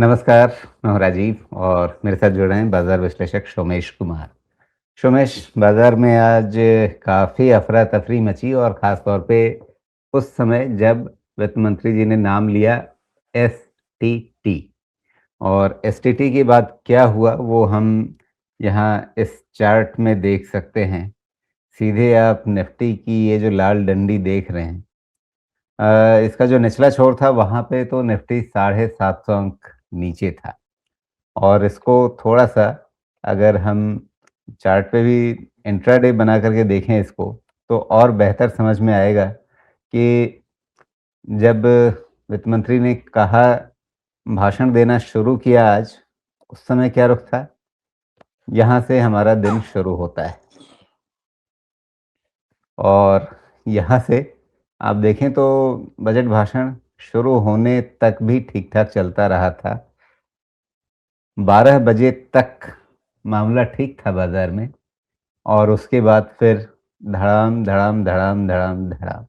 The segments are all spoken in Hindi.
नमस्कार, मैं हूँ राजीव और मेरे साथ जुड़ रहे हैं बाज़ार विश्लेषक सोमेश कुमार। सोमेश, बाज़ार में आज काफ़ी अफ़रा-तफ़री मची और ख़ास तौर पे उस समय जब वित्त मंत्री जी ने नाम लिया एसटीटी। और एसटीटी के बाद क्या हुआ वो हम यहाँ इस चार्ट में देख सकते हैं। सीधे आप निफ्टी की ये जो लाल डंडी देख रहे हैं, इसका जो निचला छोर था वहाँ पे तो निफ्टी 750 अंक नीचे था। और इसको थोड़ा-सा अगर हम चार्ट पे भी इंट्राडे बना करके देखें इसको, तो और बेहतर समझ में आएगा कि जब वित्त मंत्री ने कहा भाषण देना शुरू किया आज, उस समय क्या रुख था? यहाँ से हमारा दिन शुरू होता है और यहाँ से आप देखें तो बजट भाषण शुरू होने तक भी ठीक-ठाक चलता रहा था। 12 बजे तक मामला ठीक था बाज़ार में और उसके बाद फिर धड़ाम, धड़ाम, धड़ाम, धड़ाम, धड़ाम।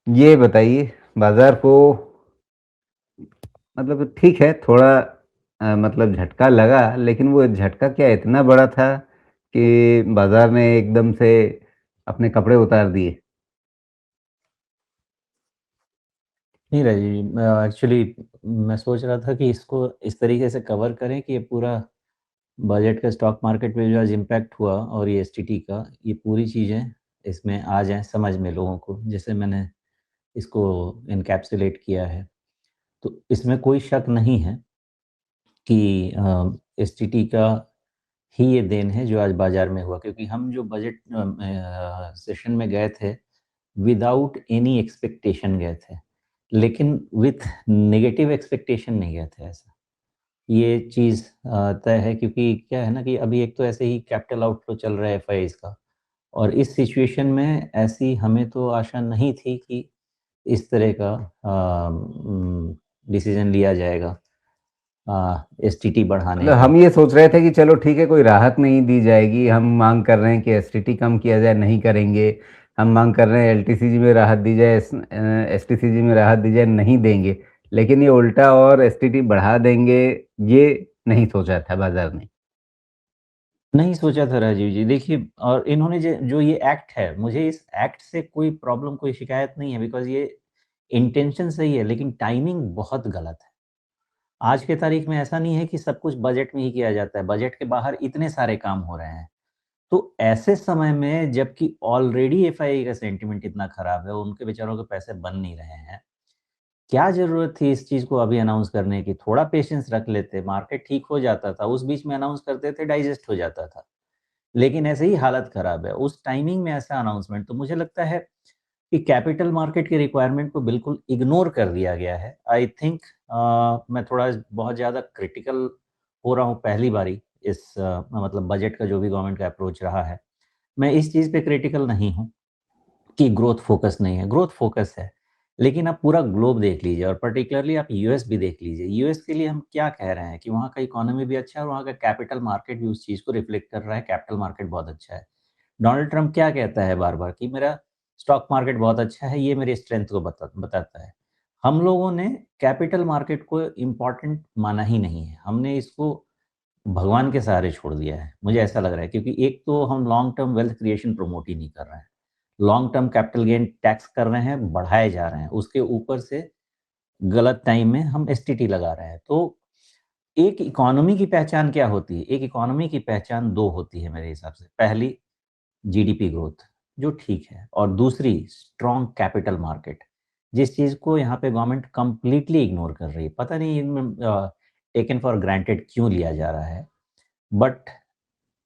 ये बताइए बाज़ार को मतलब ठीक है थोड़ा मतलब झटका लगा, लेकिन वो झटका क्या इतना बड़ा था कि बाज़ार ने एकदम से अपने कपड़े उतार दिए? नहीं राजीव, एक्चुअली मैं सोच रहा था कि इसको इस तरीके से कवर करें कि ये पूरा बजट का स्टॉक मार्केट पे जो आज इम्पैक्ट हुआ और ये एसटीटी का, ये पूरी चीज़ें इसमें आ जाएँ समझ में लोगों को, जैसे मैंने इसको एनकैप्सुलेट किया है। तो इसमें कोई शक नहीं है कि एसटीटी का ही ये देन है जो आज बाज़ार में हुआ, क्योंकि हम जो बजट सेशन में गए थे, विदाउट एनी एक्सपेक्टेशन गए थे, लेकिन विथ नेगेटिव एक्सपेक्टेशन नहीं गए थे ऐसा। ये चीज़ तय है, क्योंकि क्या है ना कि अभी एक तो ऐसे ही कैपिटल आउटफ्लो चल रहा है एफआईआईज़ का, और इस सिचुएशन में ऐसी हमें तो आशा नहीं थी कि इस तरह का डिसीज़न लिया जाएगा एसटीटी बढ़ाने मतलब का। हम ये सोच रहे थे कि चलो ठीक है कोई राहत नहीं दी जाएगी, हम माँग कर रहे हैं कि एसटीटी कम किया जाए, नहीं करेंगे। हम माँग कर रहे हैं एलटीसीजी में राहत दी जाए, एसटीसीजी में राहत दी जाए, नहीं देंगे। लेकिन ये उल्टा और एसटीटी बढ़ा देंगे, ये नहीं सोचा था बाज़ार ने। नहीं सोचा था राजीव जी। देखिए, और इन्होंने जो जो ये एक्ट है, मुझे इस एक्ट से कोई प्रॉब्लम, कोई शिकायत नहीं है, बिकॉज़ ये इंटेंशन सही है, लेकिन टाइमिंग बहुत गलत है। आज के तारीख में ऐसा नहीं है कि सब कुछ बजट में ही किया जाता है, बजट के बाहर इतने सारे काम हो रहे हैं। तो ऐसे समय में, जबकि ऑलरेडी एफआईआई का सेंटिमेंट इतना खराब है, उनके बेचारों के पैसे बन नहीं रहे हैं। क्या ज़रूरत थी इस चीज़ को अभी अनाउंस करने की? थोड़ा पेशेंस रख लेते, मार्केट ठीक हो जाता था, उस बीच में अनाउंस करते थे, डाइजेस्ट हो जाता था। लेकिन ऐसे ही हालत खराब है, उस टाइमिंग में ऐसा अनाउंसमेंट, तो मुझे लगता है कि कैपिटल मार्केट की रिक्वायरमेंट को बिल्कुल इग्नोर कर दिया गया है। आई थिंक मैं थोड़ा बहुत ज़्यादा क्रिटिकल हो रहा हूँ पहली बारी इस मतलब बजट का जो भी गवर्नमेंट का अप्रोच रहा है। मैं इस चीज़ पे क्रिटिकल नहीं हूँ कि ग्रोथ फोकस नहीं है, ग्रोथ फोकस है। लेकिन आप पूरा ग्लोब देख लीजिए और पर्टिकुलरली आप यूएस भी देख लीजिए। यूएस के लिए हम क्या कह रहे हैं कि वहाँ का इकोनॉमी भी अच्छा है और वहाँ का कैपिटल मार्केट भी उस चीज़ को रिफ्लेक्ट कर रहा है, कैपिटल मार्केट बहुत अच्छा है। डोनाल्ड ट्रम्प क्या कहता है बार-बार कि मेरा स्टॉक मार्केट बहुत अच्छा है, ये मेरी स्ट्रेंथ को बताता है। हम लोगों ने कैपिटल मार्केट को इम्पोर्टेंट माना ही नहीं है। हमने इसको भगवान के सहारे छोड़ दिया है, मुझे ऐसा लग रहा है, क्योंकि एक तो हम long term wealth creation promote ही नहीं कर रहे हैं। Long term capital gain tax कर रहे हैं, बढ़ाए जा रहे हैं। उसके ऊपर से गलत टाइम में हम एसटीटी लगा रहे हैं। तो एक इकोनॉमी की पहचान क्या होती है? एक इकोनॉमी की पहचान 2 होती है मेरे हिसाब से। पहली, जीडीपी ग्रोथ, जो ठीक है, और दूसरी स्ट्रॉन्ग कैपिटल मार्केट, जिस चीज़ को यहाँ पे गवर्नमेंट कंप्लीटली इग्नोर कर रही है। पता नहीं इनमें टेकन फॉर ग्रांटेड क्यों लिया जा रहा है? बट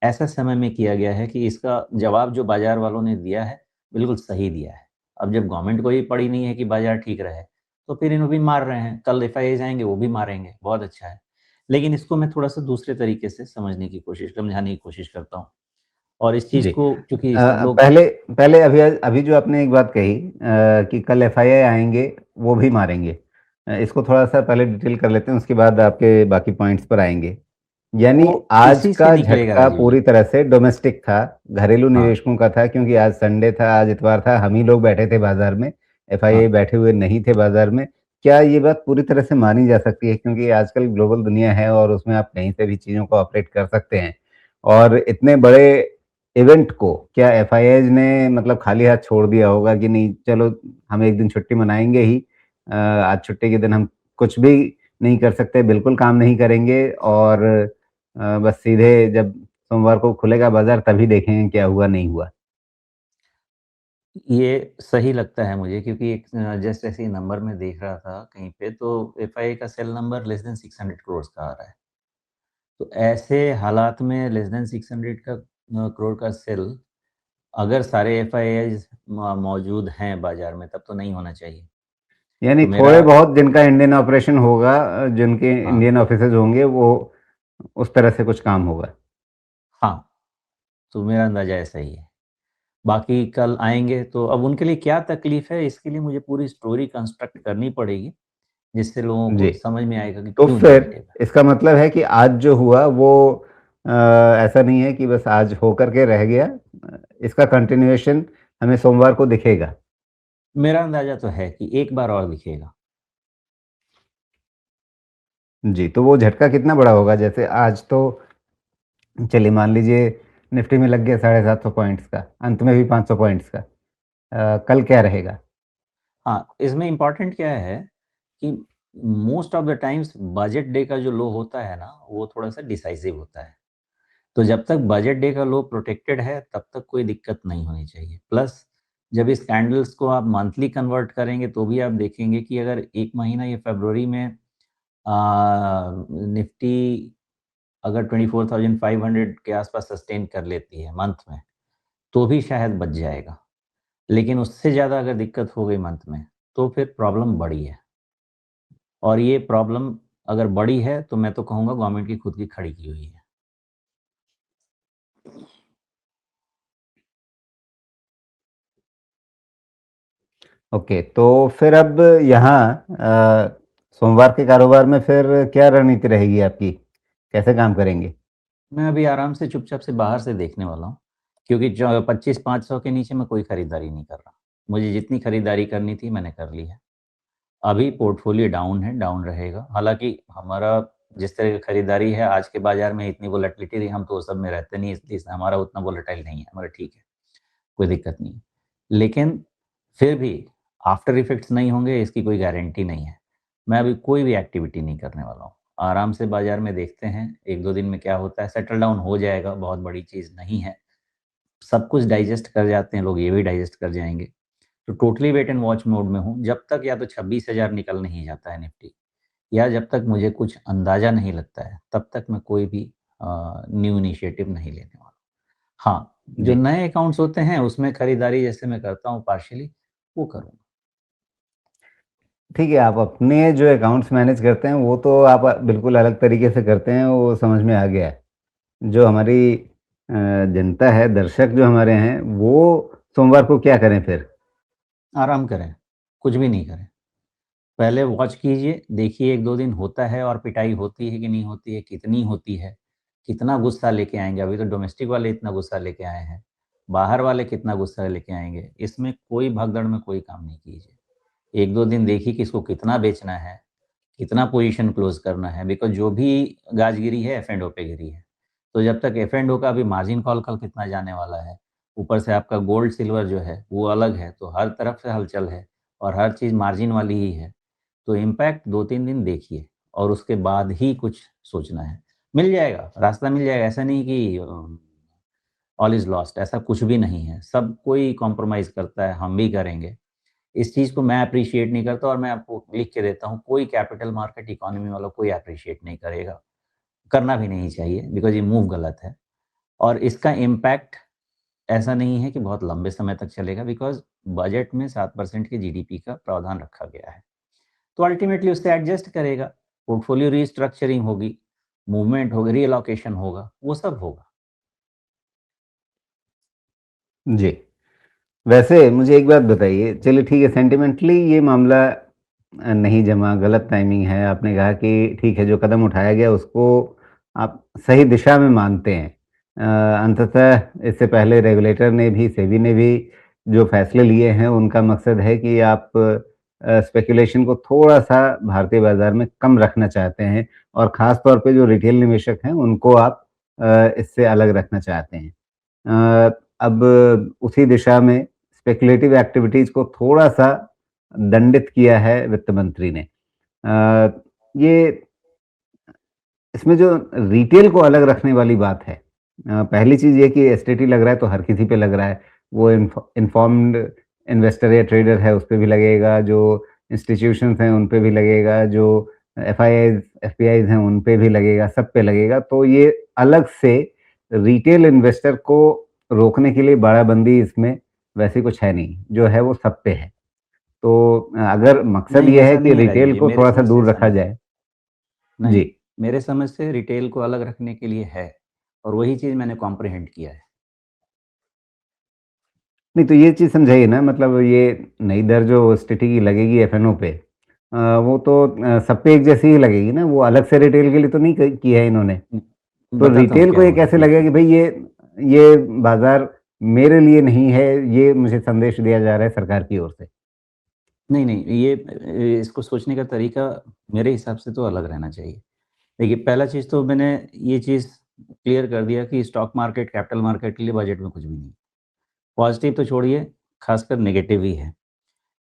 ऐसा समय में किया गया है कि इसका जवाब जो बाज़ार वालों ने दिया है, बिल्कुल सही दिया है। अब जब गवर्नमेंट को ही पड़ी नहीं है कि बाज़ार ठीक रहे, तो फिर इन्हें भी मार रहे हैं। कल एफआईआईज़ आएँगे, वो भी मारेंगे, बहुत अच्छा है। लेकिन इसको मैं थोड़ा-सा दूसरे तरीके से समझने की कोशिश, समझाने की कोशिश करता हूँ। और इस चीज़ जी। को चूँकि सब लोग पहले पहले अभी अभी जो आपने एक बात कही कि कल एफआईआई आएँगे, वो भी मारेंगे। इसको थोड़ा-सा पहले डिटेल कर लेते हैं, उसके बाद आपके बाकी पॉइंट्स पर आएँगे। यानी वो आज इसी से का निकलेगा झटका राजीव पूरी जी। तरह से डोमेस्टिक था, घरेलू हाँ, निवेशकों का था क्योंकि आज संडे था, आज इतवार था, हम ही लोग बैठे थे बाज़ार में, एफआईआई हाँ, बैठे हुए नहीं थे बाज़ार में। क्या ये बात पूरी तरह से मानी जा सकती है क्योंकि आजकल ग्लोबल दुनिया है और उसमें आप कहीं से भी चीज़ों को ऑपरेट कर सकते हैं और इतने बड़े इवेंट को क्या एफआईआईज़ ने मतलब खाली हाथ छोड़ दिया होगा कि नहीं चलो हम एक दिन छुट्टी मनाएँगे ही आज छुट्टी के दिन हम कुछ भी नहीं कर सकते, बिल्कुल काम नहीं करेंगे और बस सीधे जब सोमवार को खुलेगा बाज़ार तभी देखेंगे क्या हुआ, नहीं हुआ? ये सही लगता है मुझे क्योंकि एक जस्ट ऐसे ही नंबर मैं देख रहा था कहीं पे तो एफआईआई का sell number less than 600 crore का आ रहा है। तो ऐसे हालात में लेस देन 600 का करोड़ का सेल अगर सारे एफआईआईज़ मौजूद हैं बाज़ार में तब तो नहीं होना चाहिए। यानी तो मेरा थोड़े बहुत जिनका इंडियन ऑपरेशन होगा जिनके हाँ, इंडियन ऑफिसेज़ होंगे वो उस तरह से कुछ काम होगा। हाँ, तो मेरा अंदाज़ा ऐसा ही है। बाकी कल आएँगे तो अब उनके लिए क्या तकलीफ़ है इसके लिए मुझे पूरी स्टोरी कंस्ट्रक्ट करनी पड़ेगी, जिससे लोगों को जी, समझ में आएगा कि तो क्यों फिर नेगेटिव है। इसका मतलब है कि आज जो हुआ वो अ, ऐसा नहीं है कि बस आज होकर के रह गया इसका कंटिन्यूएशन हमें सोमवार को दिखेगा। मेरा अंदाज़ा तो है कि एक बार और दिखेगा। जी, तो वो झटका कितना बड़ा होगा? जैसे आज तो चलिए मान लीजिए निफ्टी में लग गया 750 पॉइंट्स का, अंत में भी 500 पॉइंट्स का। कल क्या रहेगा? हाँ, इसमें इम्पोर्टेंट क्या है कि most of the times budget day का जो लो होता है ना, वो थोड़ा-सा डिसाइसिव होता है। तो जब तक बजट डे का लो प्रोटेक्टेड है, तब तक कोई दिक्कत नहीं होनी चाहिए। प्लस जब इस कैंडल्स को आप मंथली कन्वर्ट करेंगे, तो भी आप देखेंगे कि अगर 1 महीना ये फ़रवरी में निफ्टी अगर 24,500 के आस-पास सस्टेन कर लेती है मंथ में, तो भी शायद बच जाएगा। लेकिन उससे ज़्यादा अगर दिक्कत हो गई मंथ में, तो फिर प्रॉब्लम बड़ी है और ये प्रॉब्लम अगर बड़ी है, तो मैं तो कहूँगा गवर्नमेंट की खुद की खड़ी की हुई है। ओके, तो फिर अब यहाँ सोमवार के कारोबार में फिर क्या रणनीति रहेगी आपकी? कैसे काम करेंगे? मैं अभी आराम से चुपचाप से बाहर से देखने वाला हूँ, क्योंकि जो 25-500 के नीचे मैं कोई खरीदारी नहीं कर रहा। मुझे जितनी खरीदारी करनी थी मैंने कर ली है। अभी पोर्टफ़ोलियो डाउन है, डाउन रहेगा। हालाँकि हमारा जिस तरह की खरीदारी है आज के बाज़ार में इतनी वोलेटिलिटी रही, हम तो वो सब में रहते नहीं इसलिए हमारा उतना वोलेटाइल नहीं है, हमारा ठीक है, कोई दिक्कत नहीं है। लेकिन फिर भी आफ्टर इफ़ेक्ट्स नहीं होंगे इसकी कोई गारंटी नहीं है। मैं अभी कोई भी एक्टिविटी नहीं करने वाला हूँ। आराम से बाज़ार में देखते हैं 1-2 दिन में क्या होता है, सेटल डाउन हो जाएगा, बहुत बड़ी चीज़ नहीं है। सब कुछ डाइजेस्ट कर जाते हैं लोग, ये भी डाइजेस्ट कर जाएँगे। तो totally wait and watch mode में हूँ, जब तक या तो 26,000 निकल नहीं जाता है निफ्टी या जब तक मुझे कुछ अंदाज़ा नहीं लगता है, तब तक मैं कोई भी न्यू इनिशिएटिव नहीं लेने वाला। हाँ, जो जी। नए अकाउंट्स होते हैं उसमें खरीदारी जैसे मैं करता हूँ पार्शियली, वो करूँगा। ठीक है, आप अपने जो अकाउंट्स मैनेज करते हैं वो तो आप बिल्कुल अलग तरीके से करते हैं, वो समझ में आ गया है। जो हमारी जनता है, दर्शक जो हमारे हैं, वो सोमवार को क्या करें फिर? आराम करें, कुछ भी नहीं करें। पहले वॉच कीजिए, देखिए 1-2 दिन होता है और पिटाई होती है कि नहीं होती है, कितनी होती है, कितना गुस्सा लेके आएँगे, अभी तो डोमेस्टिक वाले इतना गुस्सा लेके आए हैं, बाहर वाले कितना गुस्सा लेके आएँगे, इसमें कोई भगदड़ में कोई काम नहीं कीजिए। 1-2 दिन देखिए कि इसको कितना बेचना है, कितना पोज़ीशन क्लोज़ करना है, बिकॉज़ जो भी गाज गिरी है एफ एंड ओ पे गिरी है। तो जब तक एफ एंड ओ का अभी मार्जिन कॉल कल कितना जाने वाला है, ऊपर से आपका गोल्ड सिल्वर जो है, वो अलग है, तो हर तरफ से हलचल है और हर चीज़ मार्जिन वाली ही है। तो इम्पैक्ट 2-3 दिन देखिए और उसके बाद ही कुछ सोचना है। मिल जाएगा, रास्ता मिल जाएगा, ऐसा नहीं कि ऑल इज़ लॉस्ट ऐसा कुछ भी नहीं है। सब कोई कॉम्प्रोमाइज़ करता है, हम भी करेंगे। इस चीज़ को मैं एप्रिशिएट नहीं करता और मैं आपको लिख के देता हूँ, कोई कैपिटल मार्केट इकोनॉमी वाला कोई एप्रिशिएट नहीं करेगा। करना भी नहीं चाहिए बिकॉज़ ये मूव गलत है और इसका इम्पैक्ट ऐसा नहीं है कि बहुत लंबे समय तक चलेगा बिकॉज़ बजट में 7% की जीडीपी का प्रावधान रखा गया है। तो अल्टीमेटली उससे एडजस्ट करेगा, पोर्टफोलियो रीस्ट्रक्चरिंग होगी, मूवमेंट होगी, रीएलोकेशन होगा, वो सब होगा। जी। वैसे मुझे एक बात बताइए, चलिए ठीक है सेंटिमेंटली ये मामला नहीं जमा, गलत टाइमिंग है। आपने कहा कि ठीक है, जो कदम उठाया गया उसको आप सही दिशा में मानते हैं। अंततः इससे पहले रेगुलेटर ने भी, सेबी ने भी जो फैसले लिए हैं, उनका मकसद है कि आप स्पेकुलेशन को थोड़ा-सा भारतीय बाज़ार में कम रखना चाहते हैं और ख़ास तौर पे जो रिटेल निवेशक हैं, उनको आप इससे अलग रखना चाहते हैं। अब उसी दिशा में स्पेकुलेटिव एक्टिविटीज़ को थोड़ा-सा दंडित किया है वित्त मंत्री ने। ये इसमें जो रिटेल को अलग रखने वाली बात है, पहली चीज़ ये कि एसटीटी लग रहा है तो हर किसी पे लग रहा है। वो इन्फॉर्म्ड इन्वेस्टर या ट्रेडर है उस पे भी लगेगा, जो इंस्टीट्यूशंस हैं उन पे भी लगेगा, जो एफआईआईज़, एफपीआईज़ हैं उन पे भी लगेगा, सब पे लगेगा। तो ये अलग से रिटेल इन्वेस्टर को रोकने के लिए बाड़ाबंदी इसमें वैसे कुछ है नहीं, जो है वो सब पे है। तो अगर मकसद नहीं, ये है ऐसा कि नहीं है राजीव रिटेल जी, को मेरे थोड़ा-सा समझ से दूर ऐसा रखा नहीं है। जाए। नहीं, जी। मेरे समझ से रिटेल को अलग रखने के लिए है और वही चीज़ मैंने कॉम्प्रिहेंड किया है। नहीं, तो ये चीज़ समझाइए ना, मतलब ये नई दर जो एसटीटी की लगेगी एफएनओ पे, वो तो सब पे एक जैसी ही लगेगी ना, वो अलग से रिटेल के लिए तो नहीं की है इन्होंने। तो बताता हूँ रिटेल को क्या ये हो रहा है, कैसे लगेगा देखिए। कि भई ये बाज़ार मेरे लिए नहीं है, ये मुझे संदेश दिया जा रहा है सरकार की ओर से। नहीं, नहीं, ये इसको सोचने का तरीका मेरे हिसाब से तो अलग रहना चाहिए। देखिए, पहला चीज़ तो मैंने ये चीज़ क्लियर कर दिया कि स्टॉक मार्केट, कैपिटल मार्केट के लिए बजट में कुछ भी नहीं। पॉज़िटिव तो छोड़िए, ख़ासकर नेगेटिव ही है।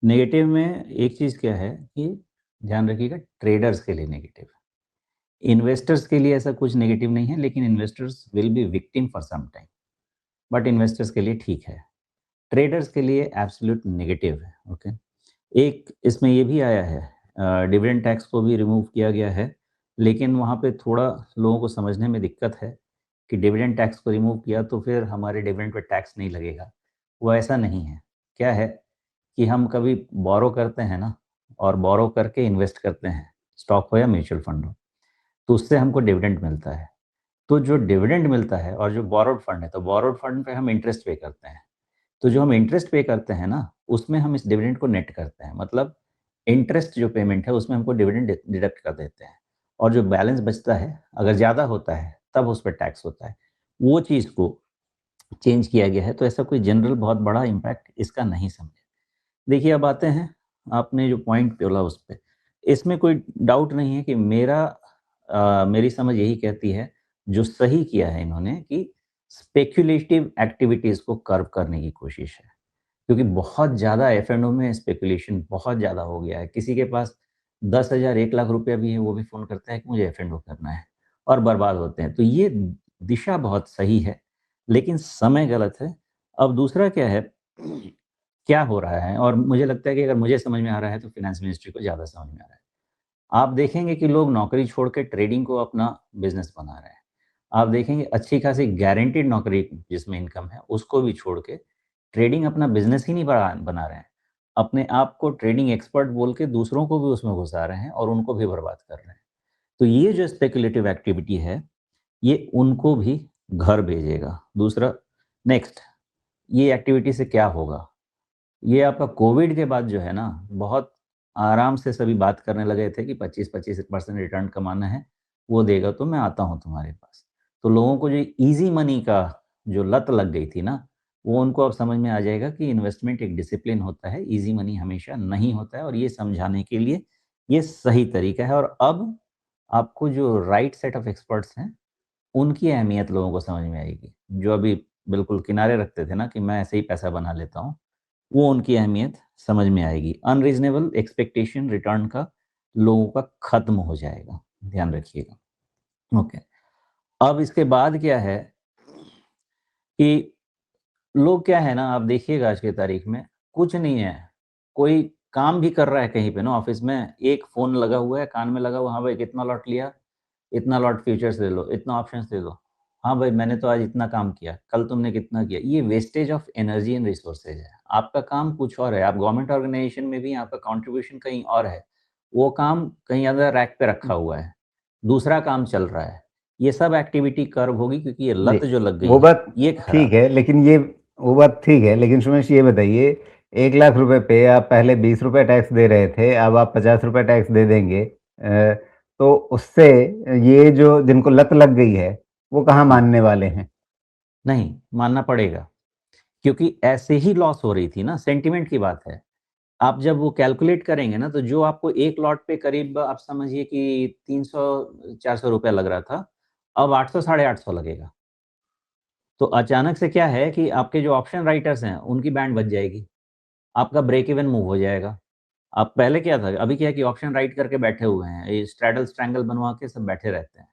नेगेटिव में एक चीज़ क्या है कि ध्यान रखिएगा, ट्रेडर्स के लिए नेगेटिव है। इन्वेस्टर्स के लिए ऐसा कुछ नेगेटिव नहीं है, लेकिन investors will be victim for some time, but investors के लिए ठीक है। ट्रेडर्स के लिए एब्सोल्यूट नेगेटिव है, ओके। एक इसमें ये भी आया है, डिविडेंड टैक्स को भी रिमूव किया गया है, लेकिन वहाँ पे थोड़ा लोगों को समझने में दिक्कत है कि डिविडेंड टैक्स को रिमूव किया तो फिर हमारे डिविडेंड पे टैक्स नहीं लगेगा। वो ऐसा नहीं है। क्या है कि हम कभी बोरो करते हैं ना, और बोरो करके इन्वेस्ट करते हैं, स्टॉक हो या म्यूचुअल फंड हो, तो उससे हमको डिविडेंड मिलता है। तो जो डिविडेंड मिलता है और जो बोरोड फंड है, तो बोरोड फंड पे हम इंटरेस्ट पे करते हैं। तो जो हम इंटरेस्ट पे करते हैं ना, उसमें हम इस डिविडेंड को नेट करते हैं। मतलब इंटरेस्ट जो पेमेंट है, उसमें हमको डिविडेंड डिडक्ट कर देते हैं और जो बैलेंस बचता है, अगर ज़्यादा होता है, तब उस पे टैक्स होता है। वो चीज़ को चेंज किया गया है, तो ऐसा कोई जनरल बहुत बड़ा इम्पैक्ट इसका नहीं समझे। देखिए, अब आते हैं, आपने जो पॉइंट बोला उस पे। इसमें कोई डाउट नहीं है कि मेरी समझ यही कहती है, जो सही किया है इन्होंने, कि स्पेक्युलेटिव एक्टिविटीज़ को कर्व करने की कोशिश है। क्योंकि बहुत ज़्यादा एफ-एंड-ओ में स्पेकुलेशन बहुत ज़्यादा हो गया है। किसी के पास 10,000 1 लाख रुपया भी है, वो भी फ़ोन करता है कि मुझे एफ-एंड-ओ करना है और बर्बाद होते हैं। तो ये दिशा बहुत सही है, लेकिन समय गलत है। अब दूसरा क्या है, क्या हो रहा है, और मुझे लगता है कि अगर मुझे समझ में आ रहा है, तो फाइनेंस मिनिस्ट्री को ज़्यादा समझ में आ रहा है। आप देखेंगे कि लोग नौकरी छोड़ के ट्रेडिंग को अपना बिज़नेस बना रहे हैं। आप देखेंगे अच्छी खासी गारंटीड नौकरी जिसमें इनकम है, उसको भी छोड़ के ट्रेडिंग अपना बिज़नेस ही नहीं बड़ा बना रहे हैं। अपने आप को ट्रेडिंग एक्सपर्ट बोल के दूसरों को भी उसमें घुसा रहे हैं और उनको भी बर्बाद कर रहे हैं। तो ये जो स्पेकुलेटिव एक्टिविटी है, ये उनको भी घर भेजेगा। दूसरा, नेक्स्ट, ये एक्टिविटी से क्या होगा? ये आपका कोविड के बाद जो है ना, बहुत आराम से सभी बात करने लगे थे कि 25-25% रिटर्न कमाना है, वो देगा तो मैं आता हूँ तुम्हारे पास। तो लोगों को जो ईज़ी मनी का जो लत लग गई थी ना, वो उनको अब समझ में आ जाएगा कि इन्वेस्टमेंट एक डिसिप्लिन होता है, ईज़ी मनी हमेशा नहीं होता है, और ये समझाने के लिए ये सही तरीका है। और अब आपको जो राइट सेट ऑफ एक्सपर्ट्स हैं, उनकी अहमियत लोगों को समझ में आएगी। जो अभी बिल्कुल किनारे रखते थे ना कि मैं ऐसे ही पैसा बना लेता हूँ, वो उनकी अहमियत समझ में आएगी। अनरीज़नेबल एक्सपेक्टेशन रिटर्न का लोगों का खत्म हो जाएगा, ध्यान रखिएगा। ओके। अब इसके बाद क्या है कि लोग क्या है ना, आप देखिएगा आज की तारीख में कुछ नहीं है। कोई काम भी कर रहा है कहीं पे ना ऑफ़िस में, एक फ़ोन लगा हुआ है, कान में लगा हुआ, हाँ भाई कितना लॉट लिया? इतना लॉट फ्यूचर्स ले लो, इतना ऑप्शंस दे दो। हाँ भाई, मैंने तो आज इतना काम किया, कल तुमने कितना किया? ये wastage of energy and resources है। आपका काम कुछ और है, आप गवर्नमेंट ऑर्गनाइज़ेशन में भी हैं, आपका कंट्रीब्यूशन कहीं और है। वो काम कहीं अदर रैक पे रखा हुआ है, दूसरा काम चल रहा है। ये सब एक्टिविटी कर्व होगी, क्योंकि ये नहीं, लत जो लग गई वो है, बात ये ठीक खराब है। है, लेकिन ये वो बात ठीक है, लेकिन सुमेश ये बताइए, 1 लाख रुपए पे आप पहले ₹20 टैक्स दे रहे थे, अब आप ₹50 टैक्स दे देंगे। तो उससे ये जो जिनको लत लग गई है, वो कहाँ हाँ, मानने वाले हैं? नहीं, मानना पड़ेगा, क्योंकि ऐसे ही लॉस हो रही थी ना, सेंटिमेंट की बात है। आप जब वो कैलकुलेट करेंगे ना, तो जो आपको 1 लॉट पे करीब आप समझिए कि 300-400 रुपया लग रहा था, अब 800 साढ़े 800 लगेगा। तो अचानक से क्या है कि आपके जो ऑप्शन राइटर्स हैं, उनकी बैंड बच जाएगी। आपका ब्रेक इवन मूव हो जाएगा। अब पहले क्या था, अभी क्या है कि ऑप्शन राइट करके बैठे हुए हैं, ये स्ट्रैडल स्ट्रैंगल बनवा के सब बैठे रहते हैं।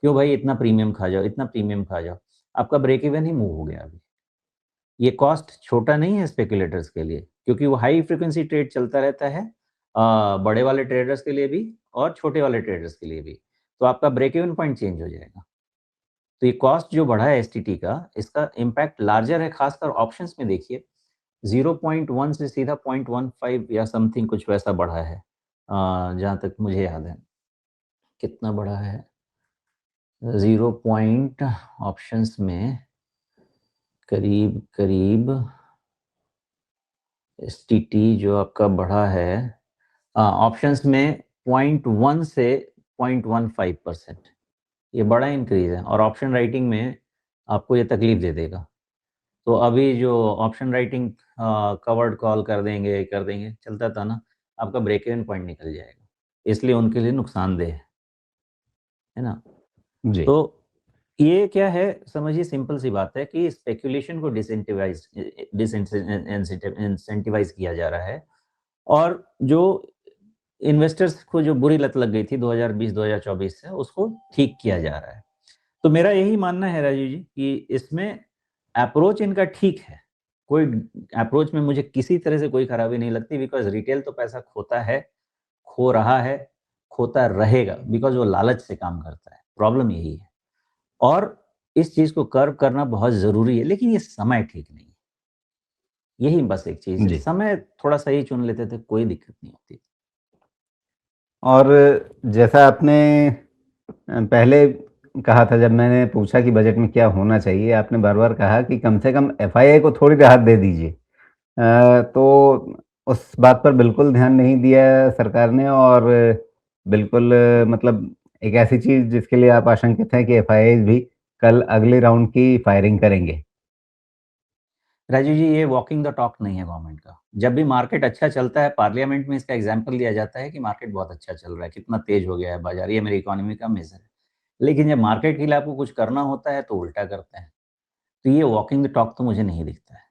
क्यों भाई इतना प्रीमियम खा जाओ, इतना प्रीमियम खा जाओ। आपका ब्रेक इवन ही मूव हो गया अभी। ये कॉस्ट छोटा नहीं है स्पेकुलेटर्स के लिए, क्योंकि वो हाई फ्रीक्वेंसी ट्रेड चलता रहता है बड़े वाले ट्रेडर्स के लिए भी और छोटे वाले ट्रेडर्स के लिए भी। तो आपका ब्रेक इवन पॉइंट चेंज हो जाएगा। तो ये कॉस्ट जो बढ़ा है एसटीटी का, इसका इम्पैक्ट लार्जर है, खासकर ऑप्शंस में देखिए 0.1 से सीधा 0.15 या समथिंग कुछ वैसा बढ़ा है। जहाँ तक मुझे याद है। कितना बढ़ा है? 0 पॉइंट ऑप्शंस में करीब-करीब एसटीटी जो आपका बढ़ा है ऑप्शंस में 0.1 से 0.15% ये बड़ा इंक्रीज़ है और ऑप्शन राइटिंग में आपको ये तकलीफ़ दे देगा। तो अभी जो ऑप्शन राइटिंग कवर्ड कॉल कर देंगे, चलता था ना, आपका ब्रेक इवन पॉइंट निकल जाएगा। इसलिए उनके लिए नुकसानदेह है ना? जी, तो ये क्या है, समझिए सिंपल सी बात है कि स्पेकुलेशन को इंसेंटिवाइज़ किया जा रहा है और जो इन्वेस्टर्स को जो बुरी लत लग गई थी 2020-2024 से, उसको ठीक किया जा रहा है। तो मेरा यही मानना है राजीव जी कि इसमें अप्रोच इनका ठीक है। कोई अप्रोच में मुझे किसी तरह से कोई खराबी नहीं लगती बिकॉज़ रिटेल तो पैसा खोता है, खो रहा है, खोता रहेगा बिकॉज़ वो लालच से काम करता है। प्रॉब्लम यही है और इस चीज़ को कर्व करना बहुत ज़रूरी है, लेकिन ये समय ठीक नहीं है। यही बस एक चीज़ है, जी। समय थोड़ा सही चुन लेते तो कोई दिक्कत नहीं होती। और जैसा आपने पहले कहा था जब मैंने पूछा कि बजट में क्या होना चाहिए, आपने बार-बार कहा कि कम से कम एफआईआई को थोड़ी राहत दे दीजिए। तो उस बात पर बिल्कुल ध्यान नहीं दिया सरकार ने और बिल्कुल मतलब एक ऐसी चीज़ जिसके लिए आप आशंकित हैं कि एफआईआईज़ भी कल अगले राउंड की फायरिंग करेंगे। राजीव जी, ये वॉकिंग द टॉक नहीं है गवर्नमेंट का। जब भी मार्केट अच्छा चलता है, पार्लियामेंट में इसका एग्ज़ाम्पल दिया जाता है कि मार्केट बहुत अच्छा चल रहा है, कितना तेज़ हो गया है बाज़ार, ये मेरी इकोनॉमी का मेज़र है। लेकिन जब मार्केट के लिए आपको कुछ करना होता है, तो उल्टा करते हैं। तो ये वॉकिंग द टॉक तो मुझे नहीं दिखता है।